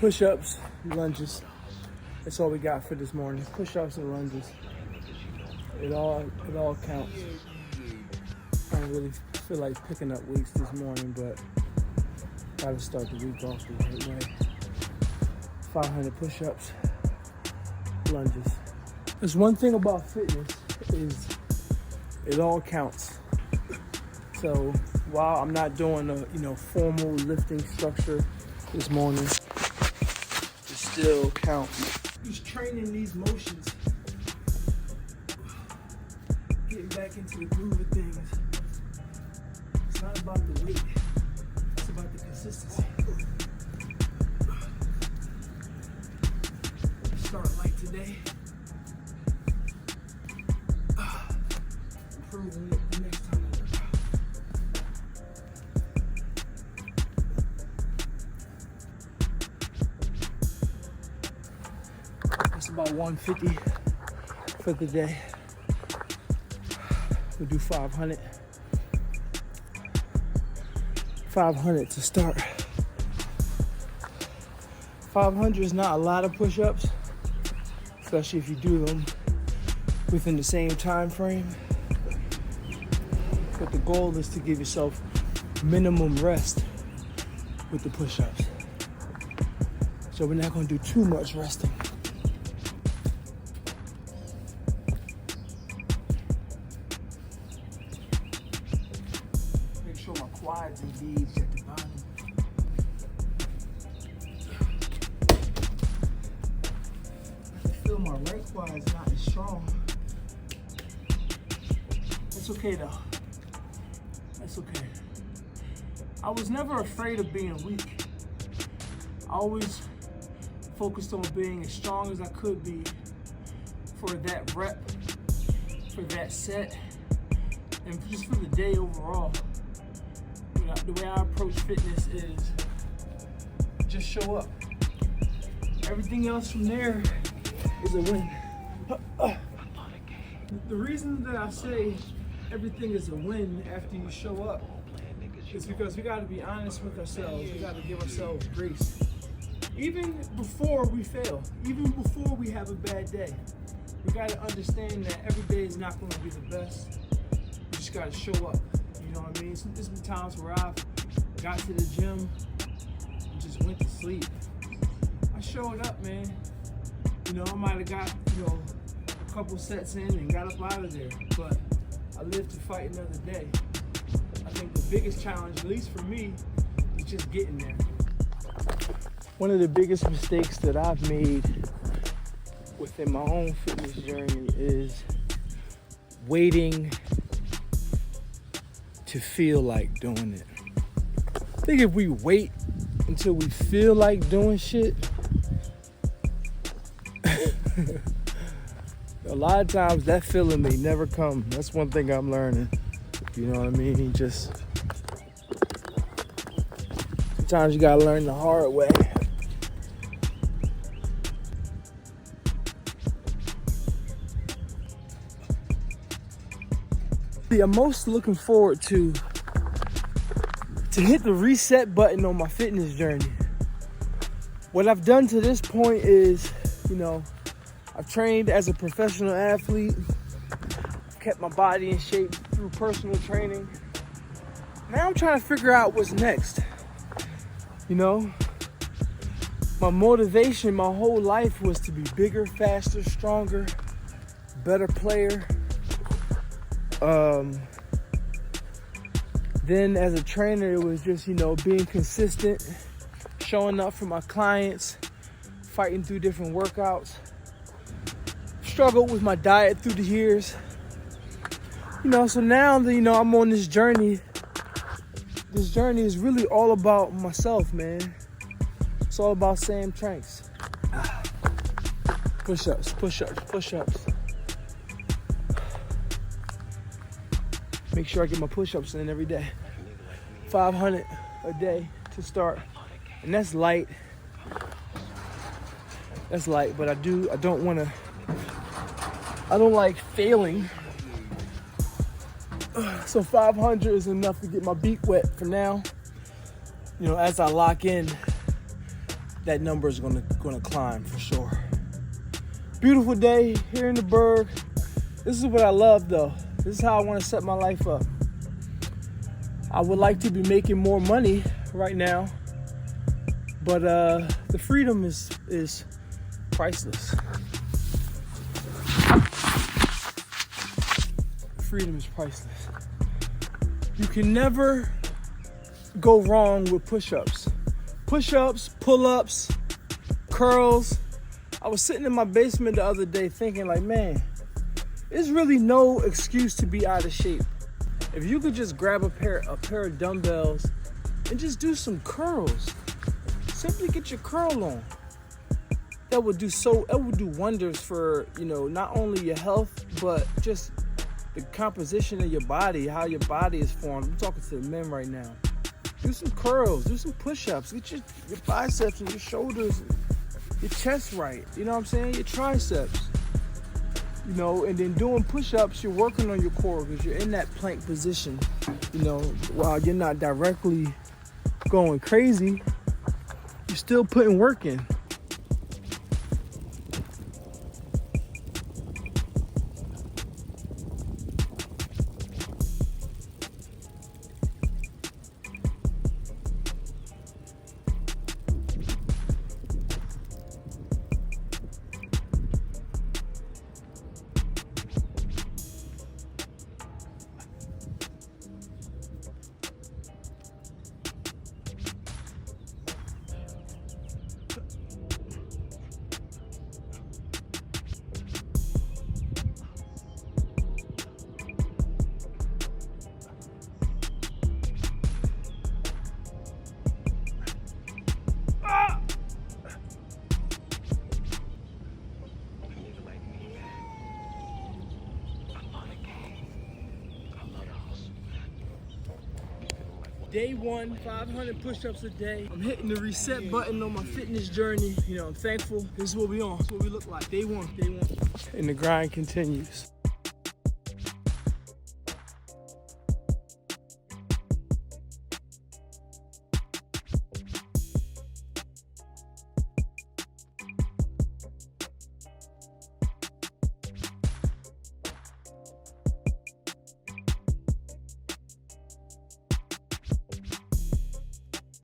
Push-ups, lunges. That's all we got for this morning. Push-ups and lunges. It all counts. I don't really feel like picking up weights this morning, but gotta start the week off the right way. 500 push-ups, lunges. There's one thing about fitness is it all counts. So while I'm not doing a formal lifting structure this morning, it still counts. Just training these motions, getting back into the groove of things. It's not about the weight, it's about the consistency. Start light today, improving it the next time. That's about 150 for the day. We'll do 500. 500 to start. 500 is not a lot of push-ups, especially if you do them within the same time frame. But the goal is to give yourself minimum rest with the push-ups. So we're not going to do too much resting. Make sure my quads engaged at the bottom. I feel my right quad is not as strong. That's okay though. That's okay. I was never afraid of being weak. I always focused on being as strong as I could be for that rep, for that set, and just for the day overall. The way I approach fitness is just show up. Everything else from there is a win. The reason that I say everything is a win after you show up is because we got to be honest with ourselves. We got to give ourselves grace. Even before we fail, even before we have a bad day, we got to understand that every day is not going to be the best. We just got to show up. You know what I mean? There's been times where I've got to the gym and just went to sleep. I showed up, man. I might have got, a couple sets in and got up out of there, but I lived to fight another day. I think the biggest challenge, at least for me, is just getting there. One of the biggest mistakes that I've made within my own fitness journey is waiting to feel like doing it. I think if we wait until we feel like doing shit, a lot of times that feeling may never come. That's one thing I'm learning. You know what I mean? Sometimes you gotta learn the hard way. I'm most looking forward to hit the reset button on my fitness journey. What I've done to this point is, I've trained as a professional athlete, kept my body in shape through personal training. Now I'm trying to figure out what's next. My motivation my whole life was to be bigger, faster, stronger, better player. Then as a trainer, it was just, being consistent, showing up for my clients, fighting through different workouts. Struggled with my diet through the years. So now that, I'm on this journey is really all about myself, man. It's all about Sam Tranks. Push-ups, push-ups, push-ups. Make sure I get my push-ups in every day. 500 a day to start. And that's light. That's light, but I don't like failing. So 500 is enough to get my beak wet for now. As I lock in that number is gonna climb for sure. Beautiful day here in the Berg. This is what I love though. This is how I want to set my life up. I would like to be making more money right now, but the freedom is priceless. Freedom is priceless. You can never go wrong with push-ups. Push-ups, pull-ups, curls. I was sitting in my basement the other day thinking like, man, there's really no excuse to be out of shape. If you could just grab a pair of dumbbells and just do some curls. Simply get your curl on. That would do wonders for, not only your health, but just the composition of your body, how your body is formed. I'm talking to the men right now. Do some curls, do some push-ups, get your biceps and your shoulders, your chest right. You know what I'm saying? Your triceps. And then doing push-ups, you're working on your core because you're in that plank position. While you're not directly going crazy, you're still putting work in. Day one, 500 push-ups a day. I'm hitting the reset button on my fitness journey. I'm thankful. This is what we on. This is what we look like. Day one. And the grind continues.